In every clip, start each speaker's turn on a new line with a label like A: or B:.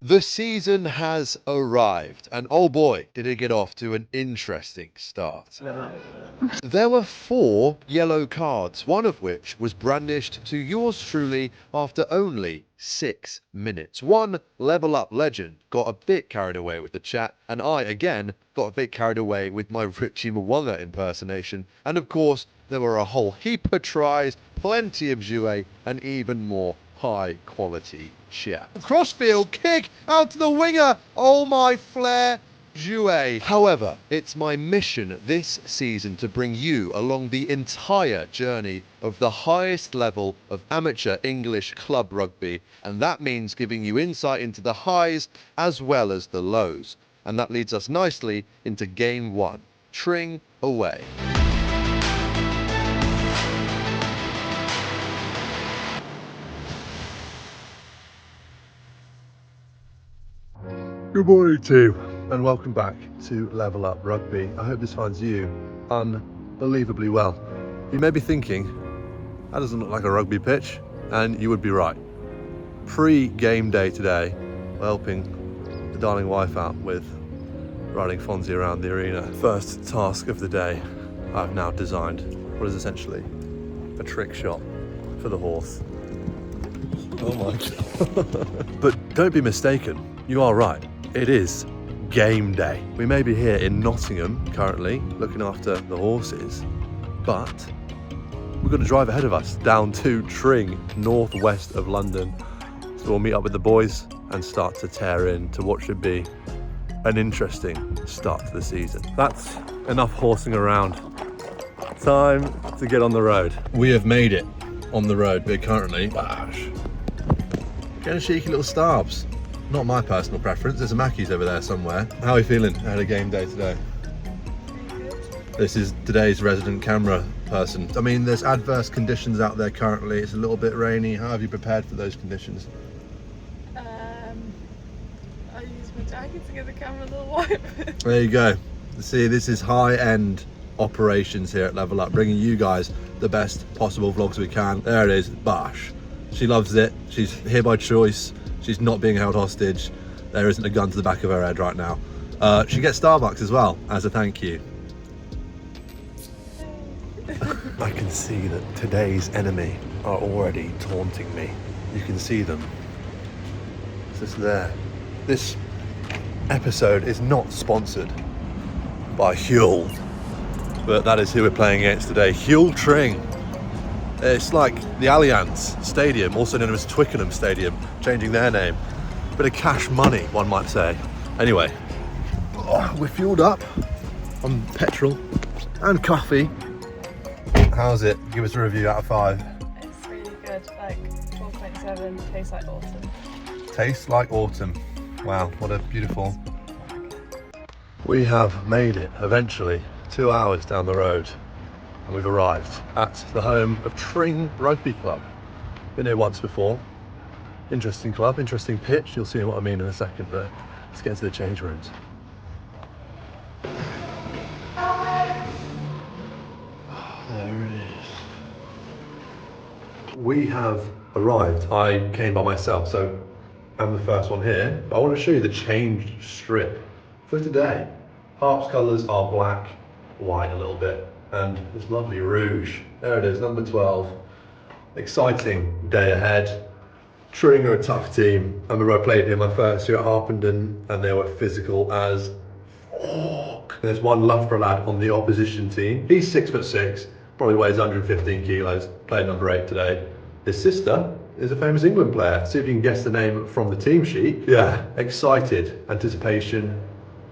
A: The season has arrived, and oh boy, did it get off to an interesting start. There were 4 yellow cards, one of which was brandished to yours truly after only 6 minutes. One level up legend got a bit carried away with the chat, and I, again, got a bit carried away with my Richie Mwanga impersonation. And of course, there were a whole heap of tries, plenty of jouet, and even more high quality chat. Crossfield kick out to the winger. Oh my flair. Jouet. However, it's my mission this season to bring you along the entire journey of the highest level of amateur English club rugby, and that means giving you insight into the highs as well as the lows. And that leads us nicely into game 1. Tring away. Good morning team, and welcome back to Level Up Rugby. I hope this finds you unbelievably well. You may be thinking, that doesn't look like a rugby pitch, and you would be right. Pre-game day today, we're helping the darling wife out with riding Fonzie around the arena. First task of the day, I've now designed what is essentially a trick shot for the horse. Oh my God. But don't be mistaken, you are right. It is game day. We may be here in Nottingham currently, looking after the horses, but we've got a drive ahead of us down to Tring, northwest of London. So we'll meet up with the boys and start to tear into what should be an interesting start to the season. That's enough horsing around. Time to get on the road. We have made it on the road. We're currently getting cheeky little starbs. Not my personal preference, there's a Mackey's over there somewhere. How are you feeling ahead of game day today? This is today's resident camera person. I mean, there's adverse conditions out there currently. It's a little bit rainy. How have you prepared for those conditions?
B: I use my jacket to get the camera a little wipe.
A: There you go. See, this is high-end operations here at Level Up, bringing you guys the best possible vlogs we can. There it is, Bash. She loves it. She's here by choice. She's not being held hostage. There isn't a gun to the back of her head right now. She gets Starbucks as well, as a thank you. I can see that today's enemy are already taunting me. You can see them. It's just there. This episode is not sponsored by Huel, but that is who we're playing against today. Huel Tring. It's like the Allianz Stadium, also known as Twickenham Stadium, changing their name. Bit of cash money, one might say. Anyway, we're fueled up on petrol and coffee. How's it? Give us a review out of 5.
B: It's really good, like 4.7, tastes like autumn.
A: Tastes like autumn. Wow, what a beautiful... We have made it, eventually, 2 hours down the road. And we've arrived at the home of Tring Rugby Club. Been here once before. Interesting club, interesting pitch. You'll see what I mean in a second, but let's get into the change rooms. There it is. We have arrived. I came by myself, so I'm the first one here. But I want to show you the change strip for today. Harp's colours are black, white a little bit, and this lovely rouge. There it is, number 12. Exciting day ahead. Tring are a tough team. I remember I played here my first year at Harpenden, and they were physical as fuck. There's one Loughborough lad on the opposition team. He's 6'6", probably weighs 115 kilos, played number 8 today. His sister is a famous England player. See if you can guess the name from the team sheet. Yeah, excited, anticipation,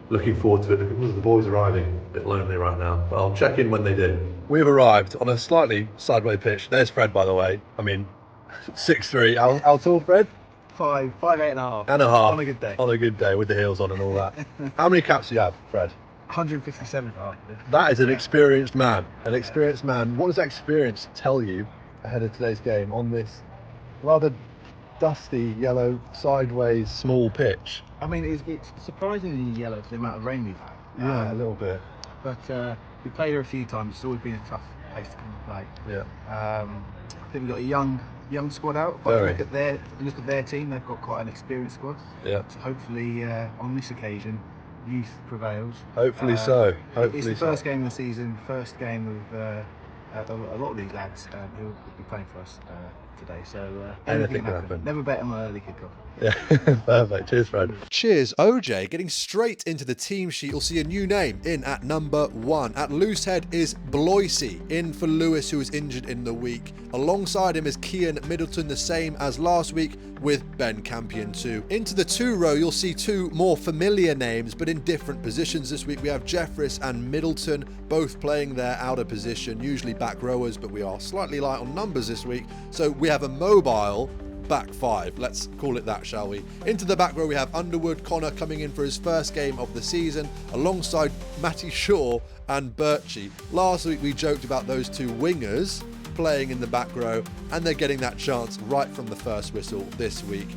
A: looking forward to it. Look at the boys arriving. A bit lonely right now, but I'll check in when they do. We've arrived on a slightly sideways pitch. There's Fred, by the way. I mean, 6'3". How tall, Fred?
C: 5'8.5".
A: And a half.
C: On a good day.
A: On a good day with the heels on and all that. How many caps do you have, Fred?
C: 157.
A: That is an experienced man. An experienced man. What does that experience tell you ahead of today's game on this rather dusty, yellow, sideways, small pitch?
C: I mean, it's surprisingly yellow for the amount of rain we've had.
A: Yeah, a little bit.
C: But we played her a few times. It's always been a tough place to come and play.
A: Yeah.
C: I think we've got a young squad out, but
A: Very.
C: look at their team. They've got quite an experienced squad.
A: Yeah.
C: So hopefully, on this occasion, youth prevails.
A: Hopefully so.
C: It's
A: Hopefully
C: the
A: so.
C: first game of the season, first game of a lot of these lads who will be playing for us today. So
A: Anything can happen.
C: Never bet on an early kickoff.
A: Yeah, perfect. Cheers, Fred. Cheers, OJ. Getting straight into the team sheet, you'll see a new name in at number 1. At loosehead is Bloisey, in for Lewis, who was injured in the week. Alongside him is Kian Middleton, the same as last week, with Ben Campion too. Into the 2 row, you'll see 2 more familiar names, but in different positions this week. We have Jeffress and Middleton, both playing their outer position, usually back rowers, but we are slightly light on numbers this week. So we have a mobile back 5, let's call it that, shall we? Into the back row we have Underwood, Connor coming in for his first game of the season alongside Matty Shaw and Birchie. Last week we joked about those 2 wingers playing in the back row, and they're getting that chance right from the first whistle this week.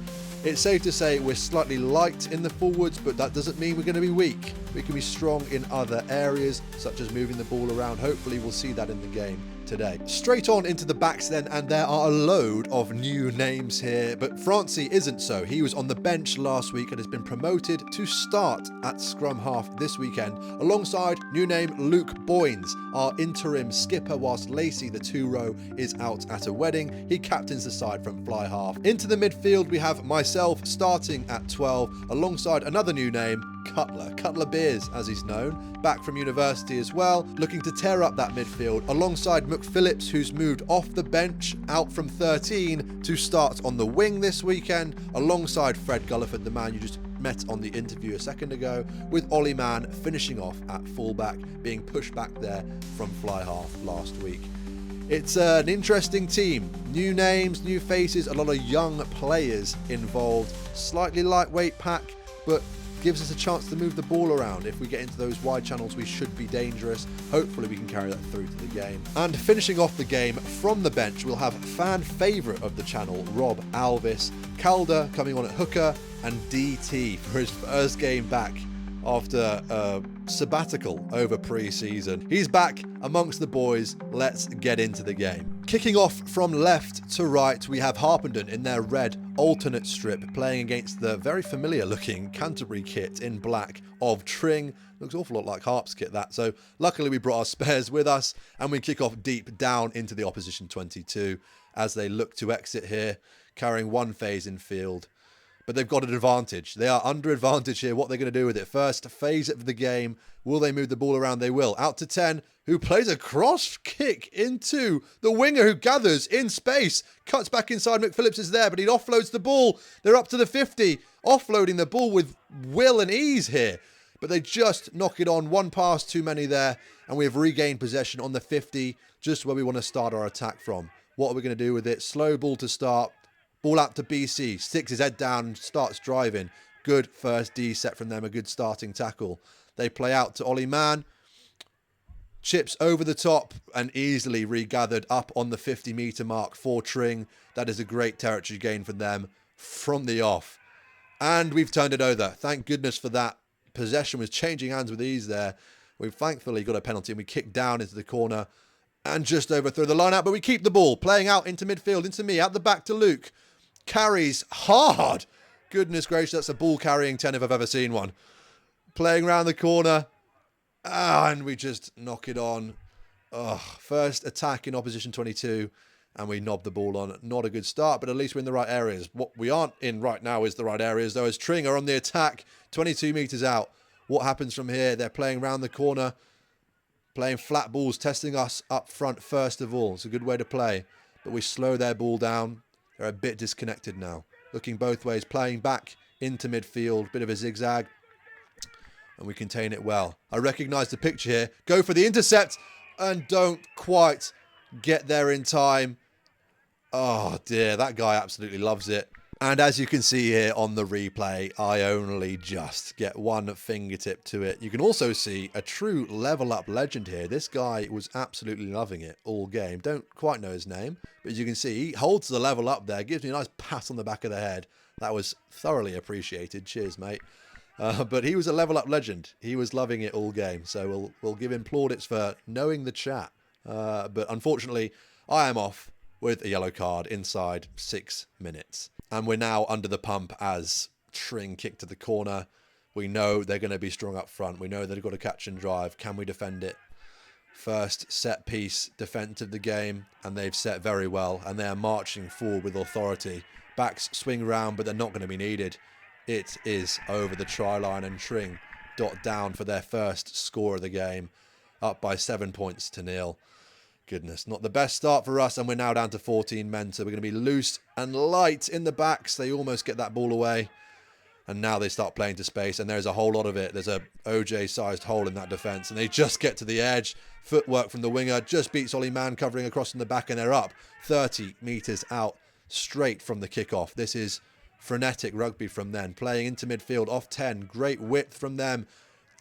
A: It's safe to say we're slightly light in the forwards, but that doesn't mean we're going to be weak. We can be strong in other areas, such as moving the ball around. Hopefully we'll see that in the game today. Straight on into the backs then, and there are a load of new names here, but Francie isn't so. He was on the bench last week and has been promoted to start at scrum half this weekend, alongside new name Luke Boynes, our interim skipper, whilst Lacey, the 2 row, is out at a wedding. He captains the side from fly half. Into the midfield we have myself starting at 12, alongside another new name, Cutler Beers as he's known, back from university as well, looking to tear up that midfield, alongside McPhillips, who's moved off the bench out from 13 to start on the wing this weekend, alongside Fred Gulliford, the man you just met on the interview a second ago, with Ollie Mann finishing off at fullback, being pushed back there from fly half last week. It's an interesting team, new names, new faces, a lot of young players involved, slightly lightweight pack, but gives us a chance to move the ball around. If we get into those wide channels, we should be dangerous. Hopefully we can carry that through to the game. And finishing off the game from the bench, we'll have fan favourite of the channel, Rob Alvis, Calder coming on at hooker, and DT for his first game back after a sabbatical over pre-season. He's back amongst the boys. Let's get into the game. Kicking off from left to right, we have Harpenden in their red alternate strip, playing against the very familiar looking Canterbury kit in black of Tring. Looks an awful lot like Harp's kit, that. So luckily we brought our spares with us, and we kick off deep down into the opposition 22 as they look to exit here, carrying 1 phase in field. But they've got an advantage. They are under advantage here. What they're going to do with it. First phase of the game. Will they move the ball around? They will. Out to 10, who plays a cross kick into the winger, who gathers in space. Cuts back inside. McPhillips is there, but he offloads the ball. They're up to the 50. Offloading the ball with will and ease here. But they just knock it on. 1 pass too many there. And we have regained possession on the 50, just where we want to start our attack from. What are we going to do with it? Slow ball to start. Ball out to BC, sticks his head down and starts driving. Good first D set from them, a good starting tackle. They play out to Ollie Mann. Chips over the top and easily regathered up on the 50-metre mark for Tring. That is a great territory gain for them from the off. And we've turned it over. Thank goodness for that. Possession was changing hands with ease there. We've thankfully got a penalty and we kick down into the corner and just overthrow the line out, but we keep the ball. Playing out into midfield, into me, out the back to Luke. Carries hard. Goodness gracious, that's a ball carrying 10 if I've ever seen one. Playing around the corner. And we just knock it on. First attack in opposition 22. And we knob the ball on. Not a good start, but at least we're in the right areas. What we aren't in right now is the right areas, though, as Tring are on the attack. 22 metres out. What happens from here? They're playing around the corner. Playing flat balls, testing us up front first of all. It's a good way to play. But we slow their ball down. They're a bit disconnected now. Looking both ways, playing back into midfield. Bit of a zigzag. And we contain it well. I recognise the picture here. Go for the intercept. And don't quite get there in time. Oh dear, that guy absolutely loves it. And as you can see here on the replay, I only just get 1 fingertip to it. You can also see a true level up legend here. This guy was absolutely loving it all game. Don't quite know his name, but as you can see, he holds the level up there, gives me a nice pat on the back of the head. That was thoroughly appreciated. Cheers, mate. But he was a level up legend. He was loving it all game. So we'll give him plaudits for knowing the chat. But unfortunately, I am off. with a yellow card inside 6 minutes. And we're now under the pump as Tring kick to the corner. We know they're going to be strong up front. We know they've got to catch and drive. Can we defend it? First set piece defense of the game, and they've set very well, and they are marching forward with authority. Backs swing round, but they're not going to be needed. It is over the try line, and Tring dot down for their first score of the game, up by 7 points to 0. Goodness, not the best start for us, and we're now down to 14 men, so we're going to be loose and light in the backs. They almost get that ball away, and now they start playing to space, and there's a whole lot of it. There's a OJ-sized hole in that defence, and they just get to the edge. Footwork from the winger just beats Ollie Mann covering across from the back, and they're up 30 metres out straight from the kickoff. This is frenetic rugby from them, playing into midfield off 10. Great width from them.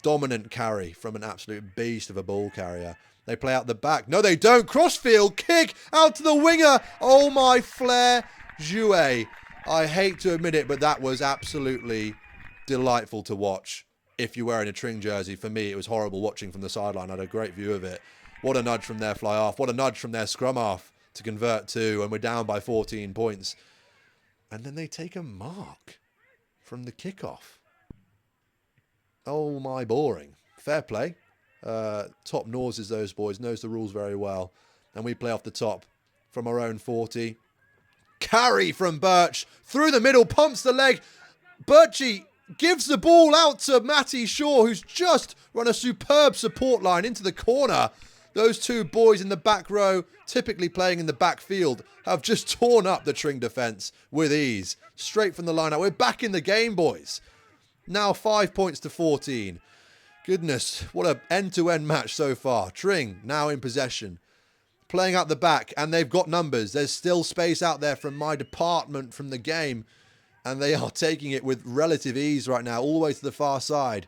A: Dominant carry from an absolute beast of a ball carrier. They play out the back. No, they don't. Crossfield kick out to the winger. Oh, my Flair Jouet. I hate to admit it, but that was absolutely delightful to watch. If you're wearing a Tring jersey, for me, it was horrible watching from the sideline. I had a great view of it. What a nudge from their fly half. What a nudge from their scrum half to convert to, and we're down by 14 points. And then they take a mark from the kickoff. Oh, my boring. Fair play. Top noses those boys, knows the rules very well. And we play off the top from our own 40. Carry from Birch through the middle, pumps the leg. Birchie gives the ball out to Matty Shaw, who's just run a superb support line into the corner. Those two boys in the back row, typically playing in the backfield, have just torn up the Tring defence with ease. Straight from the line out. We're back in the game, boys. Now 5 points to 14. Goodness, what an end-to-end match so far. Tring now in possession, playing out the back, and they've got numbers. There's still space out there from my department from the game, and they are taking it with relative ease right now, all the way to the far side.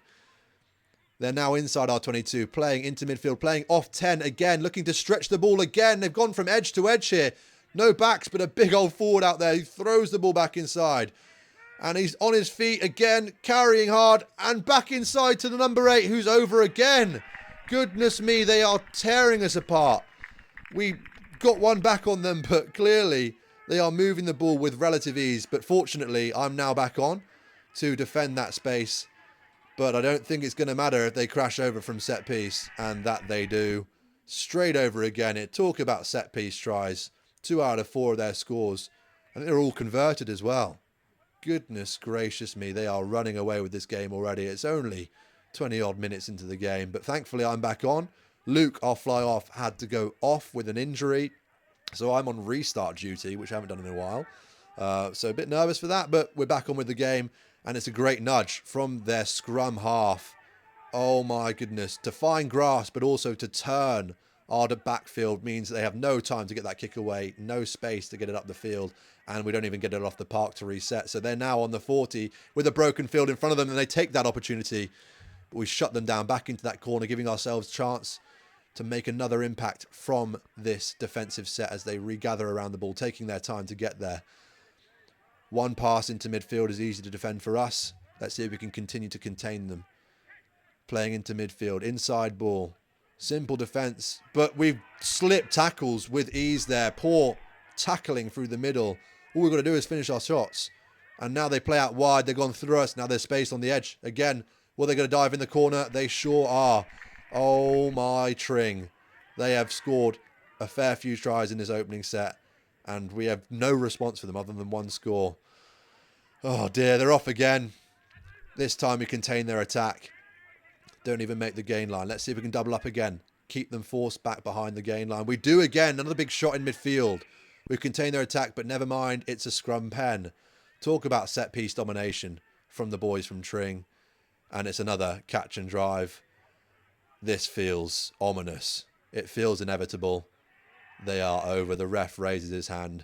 A: They're now inside our 22, playing into midfield, playing off 10 again, looking to stretch the ball again. They've gone from edge to edge here. No backs, but a big old forward out there who throws the ball back inside. And he's on his feet again, carrying hard, and back inside to the number 8, who's over again. Goodness me, they are tearing us apart. We got one back on them, but clearly they are moving the ball with relative ease. But fortunately, I'm now back on to defend that space. But I don't think it's going to matter if they crash over from set piece, and that they do. Straight over again. It talk about set piece tries. 2 out of 4 of their scores. And they're all converted as well. Goodness gracious me, they are running away with this game already. It's only 20 odd minutes into the game, but thankfully I'm back on. Luke, our fly off, had to go off with an injury, so I'm on restart duty, which I haven't done in a while. So a bit nervous for that, but we're back on with the game, and it's a great nudge from their scrum half. Oh my goodness, to find grass, but also to turn our backfield means they have no time to get that kick away, no space to get it up the field, and we don't even get it off the park to reset. So they're now on the 40 with a broken field in front of them, and they take that opportunity. But we shut them down back into that corner, giving ourselves a chance to make another impact from this defensive set as they regather around the ball, taking their time to get there. One pass into midfield is easy to defend for us. Let's see if we can continue to contain them. Playing into midfield, inside ball. Simple defence, but we've slipped tackles with ease there. Poor tackling through the middle. All we've got to do is finish our shots. And now they play out wide. They've gone through us. Now there's space on the edge. Again, well, they're going to dive in the corner. They sure are. Oh, my Tring. They have scored a fair few tries in this opening set. And we have no response for them other than one score. Oh, dear. They're off again. This time we contain their attack. Don't even make the gain line. Let's see if we can double up again. Keep them forced back behind the gain line. We do again. Another big shot in midfield. We've contained their attack, but never mind. It's a scrum pen. Talk about set-piece domination from the boys from Tring. And it's another catch and drive. This feels ominous. It feels inevitable. They are over. The ref raises his hand.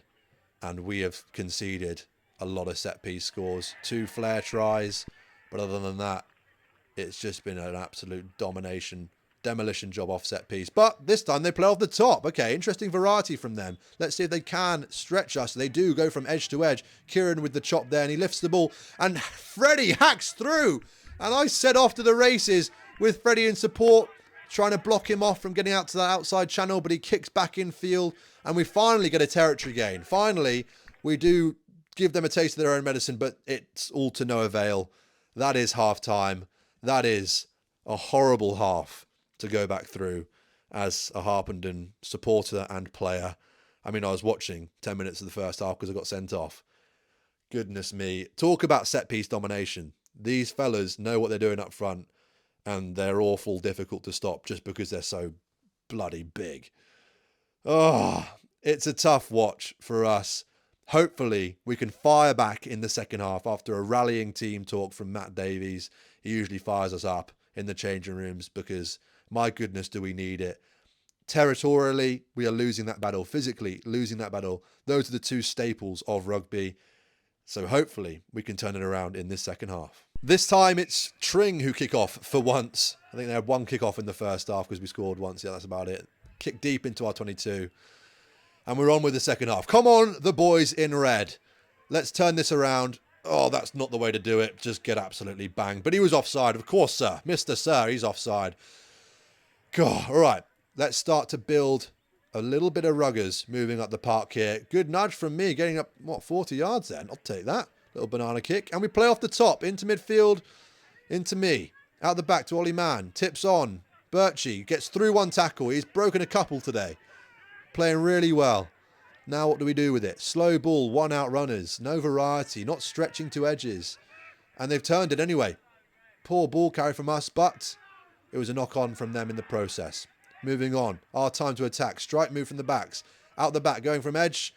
A: And we have conceded a lot of set-piece scores. 2 flare tries. But other than that, it's just been an absolute demolition job off set piece. But this time they play off the top. Okay, interesting variety from them. Let's see if they can stretch us. They do go from edge to edge. Kieran with the chop there, and he lifts the ball. And Freddie hacks through. And I set off to the races with Freddie in support. trying to block him off from getting out to that outside channel, but he kicks back in field, and we finally get a territory gain. Finally, we do give them a taste of their own medicine, but it's all to no avail. That is half time. That is a horrible half to go back through as a Harpenden supporter and player. I mean, I was watching 10 minutes of the first half because I got sent off. Goodness me. Talk about set-piece domination. These fellas know what they're doing up front, and they're awful difficult to stop just because they're so bloody big. Oh, it's a tough watch for us. Hopefully, we can fire back in the second half after a rallying team talk from Matt Davies. He usually fires us up in the changing rooms because, my goodness, do we need it. Territorially, we are losing that battle. Physically, losing that battle. Those are the two staples of rugby. So hopefully, we can turn it around in this second half. This time, it's Tring who kick off for once. I think they had one kick off in the first half because we scored once. Yeah, that's about it. Kick deep into our 22. And we're on with the second half. Come on, the boys in red. Let's turn this around. Oh, that's not the way to do it. Just get absolutely banged. But he was offside. Of course, sir. Mr. Sir, he's offside. God, all right. Let's start to build a little bit of ruggers moving up the park here. Good nudge from me, getting up, 40 yards then? I'll take that. Little banana kick. And we play off the top, into midfield, into me. Out the back to Ollie Mann. Tips on. Birchie gets through one tackle. He's broken a couple today. Playing really well. Now what do we do with it? Slow ball, one out runners. No variety, not stretching to edges. And they've turned it anyway. Poor ball carry from us, but it was a knock on from them in the process. Moving on. Our time to attack. Strike move from the backs. Out the back, going from edge.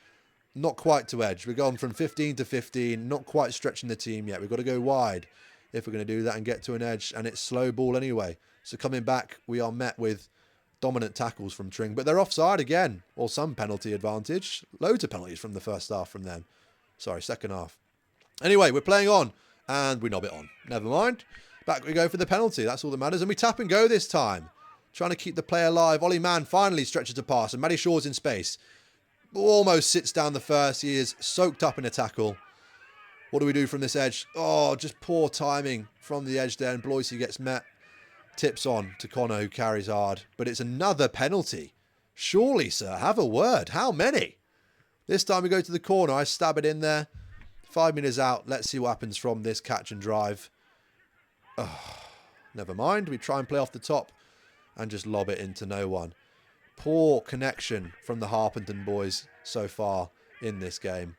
A: Not quite to edge. We're going from 15 to 15. Not quite stretching the team yet. We've got to go wide if we're going to do that and get to an edge. And it's slow ball anyway. So coming back, we are met with dominant tackles from Tring. But they're offside again. Or some penalty advantage. Loads of penalties from the first half from them. Sorry, second half. Anyway, we're playing on. And we knob it on. Never mind. Back we go for the penalty. That's all that matters. And we tap and go this time. Trying to keep the play alive. Ollie Mann finally stretches a pass. And Matty Shaw's in space. Almost sits down the first. He is soaked up in a tackle. What do we do from this edge? Oh, just poor timing from the edge there. And Bloisey gets met. Tips on to Connor, who carries hard. But it's another penalty. Surely, sir, have a word. How many? This time we go to the corner. I stab it in there. 5 meters out. Let's see what happens from this catch and drive. Oh, never mind. We try and play off the top and just lob it into no one. Poor connection from the Harpenden boys so far in this game.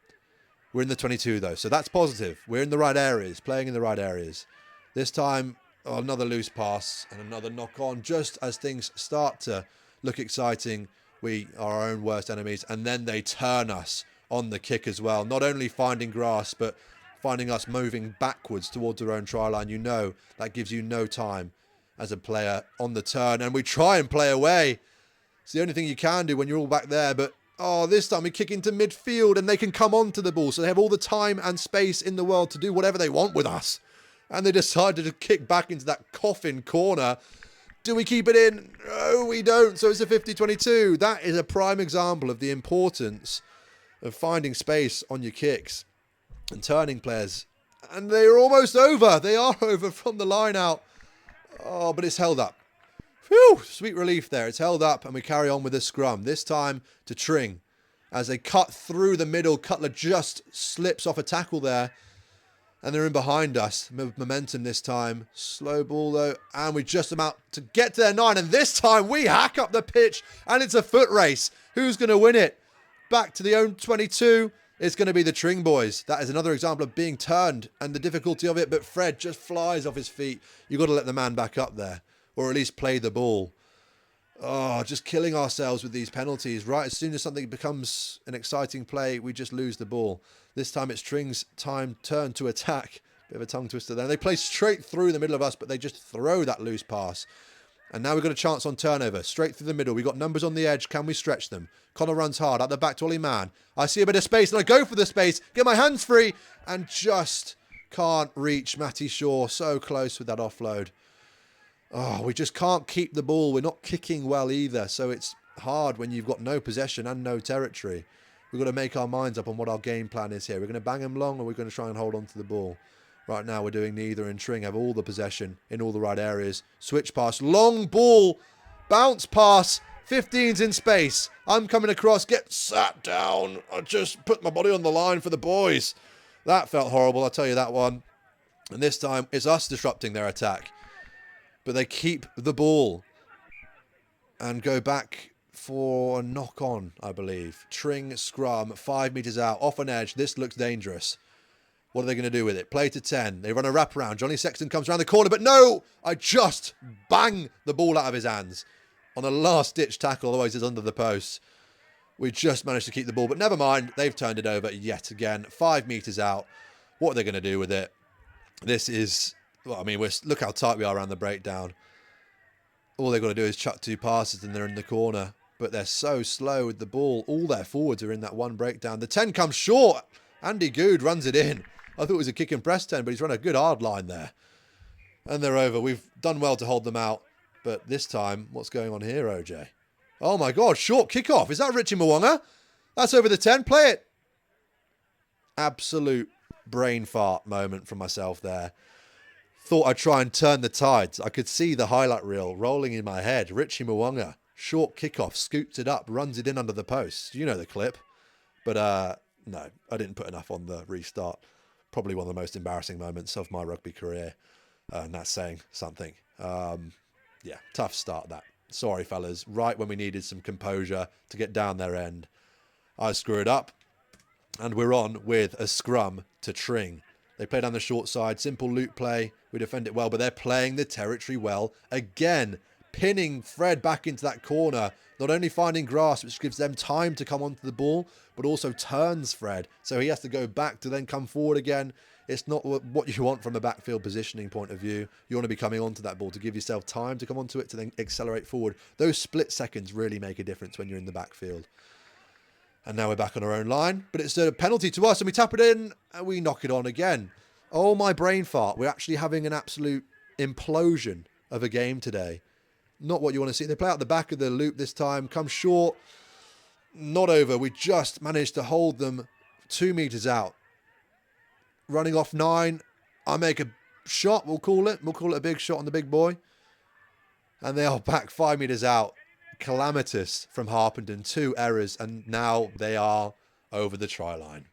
A: We're in the 22 though, so that's positive. We're in the right areas, playing in the right areas. This time, another loose pass and another knock on. Just as things start to look exciting, we are our own worst enemies, and then they turn us on the kick as well. Not only finding grass, but finding us moving backwards towards our own try line. You know that gives you no time as a player on the turn, and we try and play away. It's the only thing you can do when you're all back there, but this time we kick into midfield and they can come onto the ball, so they have all the time and space in the world to do whatever they want with us. And they decided to kick back into that coffin corner. Do we keep it in? No, we don't. So it's a 50-22. That is a prime example of the importance of finding space on your kicks and turning players. And they're almost over. They are over from the line out. Oh, but it's held up. Phew, sweet relief there. It's held up and we carry on with the scrum. This time to Tring. As they cut through the middle, Cutler just slips off a tackle there. And they're in behind us. Momentum this time. Slow ball though. And we're just about to get to their 9. And this time we hack up the pitch. And it's a foot race. Who's going to win it? Back to the own 22. It's going to be the Tring boys. That is another example of being turned and the difficulty of it. But Fred just flies off his feet. You've got to let the man back up there. Or at least play the ball. Oh, just killing ourselves with these penalties. Right as soon as something becomes an exciting play, we just lose the ball. This time it's Tring's turn to attack. Bit of a tongue twister there. They play straight through the middle of us, but they just throw that loose pass. And now we've got a chance on turnover. Straight through the middle. We've got numbers on the edge. Can we stretch them? Connor runs hard. At the back to Ollie Mann. I see a bit of space and I go for the space. Get my hands free. And just can't reach Matty Shaw. So close with that offload. Oh, we just can't keep the ball. We're not kicking well either. So it's hard when you've got no possession and no territory. We've got to make our minds up on what our game plan is here. We're going to bang them long or we're going to try and hold on to the ball. Right now we're doing neither, and Tring have all the possession in all the right areas. Switch pass, long ball. Bounce pass. 15's in space. I'm coming across. Get sat down. I just put my body on the line for the boys. That felt horrible, I'll tell you that one. And this time, it's us disrupting their attack. But they keep the ball. And go back for a knock-on, I believe. Tring scrum, 5 metres out, off an edge. This looks dangerous. What are they going to do with it? Play to 10. They run a wraparound. Johnny Sexton comes around the corner, but no! I just bang the ball out of his hands on a last-ditch tackle, otherwise it's under the post. We just managed to keep the ball, but never mind. They've turned it over yet again. 5 metres out. What are they going to do with it? This is... Well, I mean, look how tight we are around the breakdown. All they've got to do is chuck 2 passes and they're in the corner. But they're so slow with the ball. All their forwards are in that one breakdown. The 10 comes short. Andy Good runs it in. I thought it was a kick and press 10, but he's run a good hard line there. And they're over. We've done well to hold them out. But this time, what's going on here, OJ? Oh my God, short kickoff. Is that Richie Mwanga? That's over the 10. Play it. Absolute brain fart moment from myself there. Thought I'd try and turn the tides. I could see the highlight reel rolling in my head. Richie Mwanga, short kickoff, scoots it up, runs it in under the post. You know the clip. But no, I didn't put enough on the restart. Probably one of the most embarrassing moments of my rugby career. And that's saying something. Yeah, tough start that. Sorry, fellas. Right when we needed some composure to get down their end, I screwed up. And we're on with a scrum to Tring. They play down the short side. Simple loop play. We defend it well, but they're playing the territory well again. Pinning Fred back into that corner. Not only finding grass, which gives them time to come onto the ball, but also turns Fred. So he has to go back to then come forward again. It's not what you want from a backfield positioning point of view. You want to be coming onto that ball to give yourself time to come onto it to then accelerate forward. Those split seconds really make a difference when you're in the backfield. And now we're back on our own line. But it's a penalty to us and we tap it in and we knock it on again. Oh, my brain fart. We're actually having an absolute implosion of a game today. Not what you want to see. They play out the back of the loop this time. Come short. Not over. We just managed to hold them 2 metres out. Running off 9. I make a shot, we'll call it. We'll call it a big shot on the big boy. And they are back 5 metres out. Calamitous from Harpenden. 2 errors. And now they are over the try line.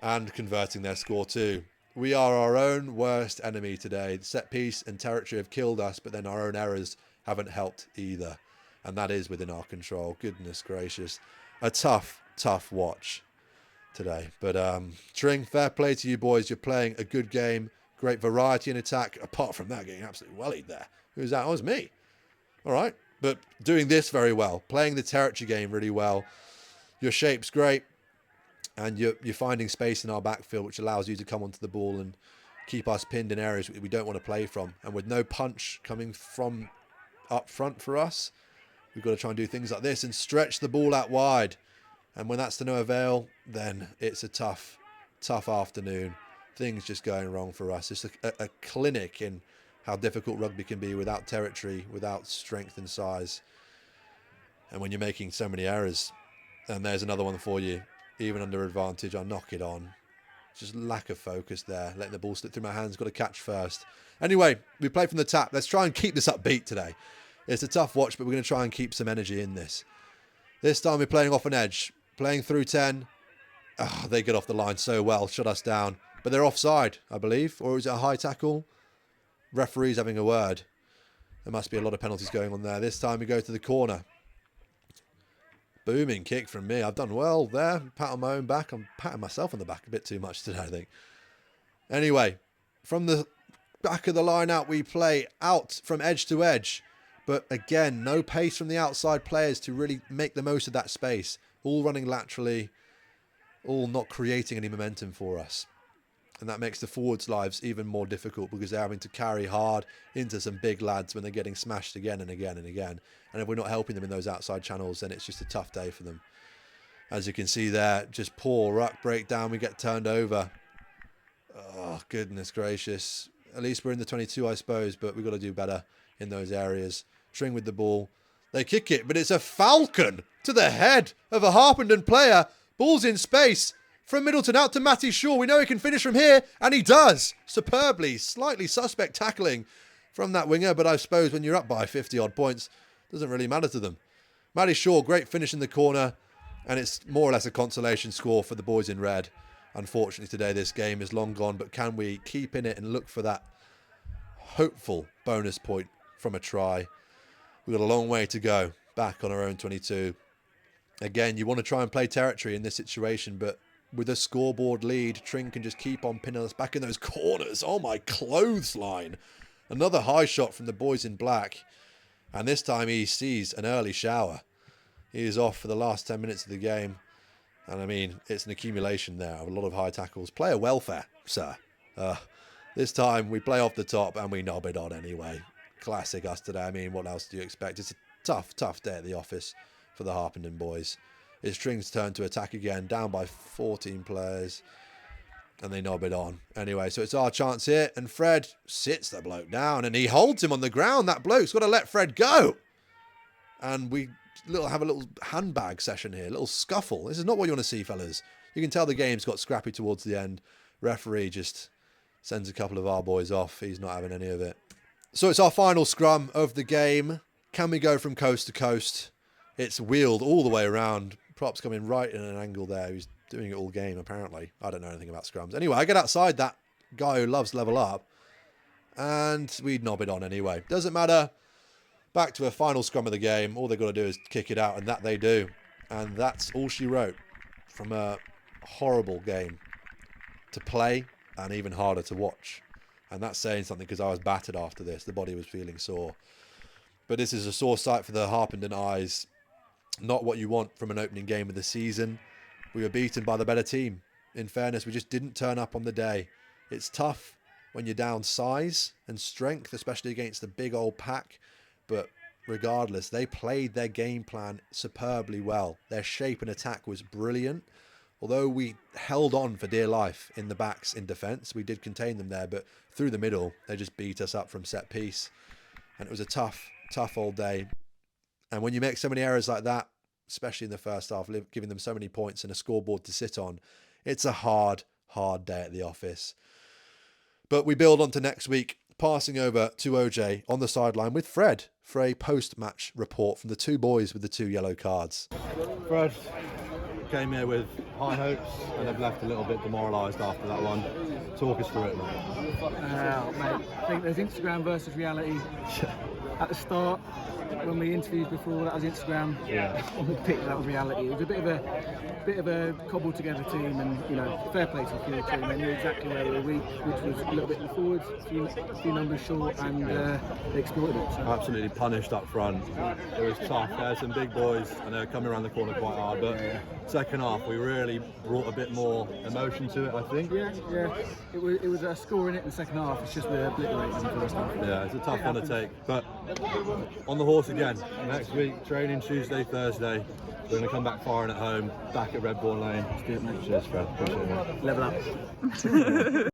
A: And converting their score too. We are our own worst enemy today. The set piece and territory have killed us, but then our own errors haven't helped either. And that is within our control. Goodness gracious. A tough, tough watch today. But Tring, fair play to you boys. You're playing a good game. Great variety in attack. Apart from that, getting absolutely wellied there. Who's that? Oh, it was me. All right. But doing this very well. Playing the territory game really well. Your shape's great. And you're finding space in our backfield, which allows you to come onto the ball and keep us pinned in areas we don't want to play from. And with no punch coming from up front for us, we've got to try and do things like this and stretch the ball out wide. And when that's to no avail, then it's a tough, tough afternoon. Things just going wrong for us. It's a clinic in how difficult rugby can be without territory, without strength and size. And when you're making so many errors, and there's another one for you. Even under advantage, I knock it on. Just lack of focus there. Letting the ball slip through my hands. Got to catch first. Anyway, we play from the tap. Let's try and keep this upbeat today. It's a tough watch, but we're going to try and keep some energy in this. This time we're playing off an edge. Playing through 10. Oh, they get off the line so well. Shut us down. But they're offside, I believe. Or is it a high tackle? Referee's having a word. There must be a lot of penalties going on there. This time we go to the corner. Booming kick from me. I've done well there. Pat on my own back. I'm patting myself on the back a bit too much today, I think. Anyway, from the back of the line out, we play out from edge to edge. But again, no pace from the outside players to really make the most of that space. All running laterally. All not creating any momentum for us. And that makes the forwards' lives even more difficult because they're having to carry hard into some big lads when they're getting smashed again and again and again. And if we're not helping them in those outside channels, then it's just a tough day for them. As you can see there, just poor ruck breakdown. We get turned over. Oh, goodness gracious. At least we're in the 22, I suppose, but we've got to do better in those areas. Tring with the ball. They kick it, but it's a falcon to the head of a Harpenden player. Ball's in space. From Middleton out to Matty Shaw. We know he can finish from here, and he does. Superbly. Slightly suspect tackling from that winger, but I suppose when you're up by 50-odd points, Doesn't really matter to them. Matty Shaw, great finish in the corner, and it's more or less a consolation score for the boys in red. Unfortunately today this game is long gone, but can we keep in it and look for that hopeful bonus point from a try? We've got a long way to go back on our own 22. Again, you want to try and play territory in this situation, but with a scoreboard lead, Tring can just keep on pinning us back in those corners. Oh my clothesline. Another high shot from the boys in black. And this time he sees an early shower. He is off for the last 10 minutes of the game. And I mean, it's an accumulation there of a lot of high tackles. Player welfare, sir. This time we play off the top and we knob it on anyway. Classic us today. I mean, what else do you expect? It's a tough day at the office for the Harpenden boys. It's Tring's turn to attack again, down by 14 players. And they knob it on. Anyway, so it's our chance here. And Fred sits the bloke down and he holds him on the ground. That bloke's got to let Fred go. And we have a little handbag session here, a little scuffle. This is not what you want to see, fellas. You can tell the game's got scrappy towards the end. Referee just sends a couple of our boys off. He's not having any of it. So it's our final scrum of the game. Can we go from coast to coast? It's wheeled all the way around. Prop's coming right in an angle there. He's doing it all game, apparently. I don't know anything about scrums. Anyway, I get outside that guy who loves level up. And we knob it on anyway. Doesn't matter. Back to a final scrum of the game. All they've got to do is kick it out, and that they do. And that's all she wrote from a horrible game to play and even harder to watch. And that's saying something because I was battered after this. The body was feeling sore. But this is a sore sight for the Harpenden eyes. Not what you want from an opening game of the season. We were beaten by the better team. In fairness, we just didn't turn up on the day. It's tough when you're down size and strength, especially against the big old pack. But regardless, they played their game plan superbly well. Their shape and attack was brilliant. Although we held on for dear life in the backs in defence, we did contain them there. But through the middle, they just beat us up from set piece. And it was a tough old day. And when you make so many errors like that, especially in the first half, giving them so many points and a scoreboard to sit on, it's a hard day at the office. But we build on to next week, passing over to OJ on the sideline with Fred for a post-match report from the two boys with the 2 yellow cards.
D: Fred came here with high hopes and have left a little bit demoralised after that one. Talk us through it, mate.
E: Mate, I think there's Instagram versus reality. At the start, when we interviewed before, that was Instagram.
D: Yeah.
E: On the pitch, that was reality. It was a bit of a cobbled together team, and fair play to the field team. They knew exactly where they were weak, which was a little bit in the forwards, a few numbers short, and they exploited it. So.
D: Absolutely punished up front. It was tough. There's some big boys, and they're coming around the corner quite hard. But second half, we really brought a bit more emotion to it, I think.
E: Yeah. It was a score in it in the second half. It's just the obliterated in the first half.
D: Yeah, it's a tough one to take. But on the horse again. Next week, training Tuesday, Thursday. We're going to come back firing at home, back at Redbourne Lane.
E: Let's do it, mate.
D: Cheers, Fred. Appreciate it.
E: Level up.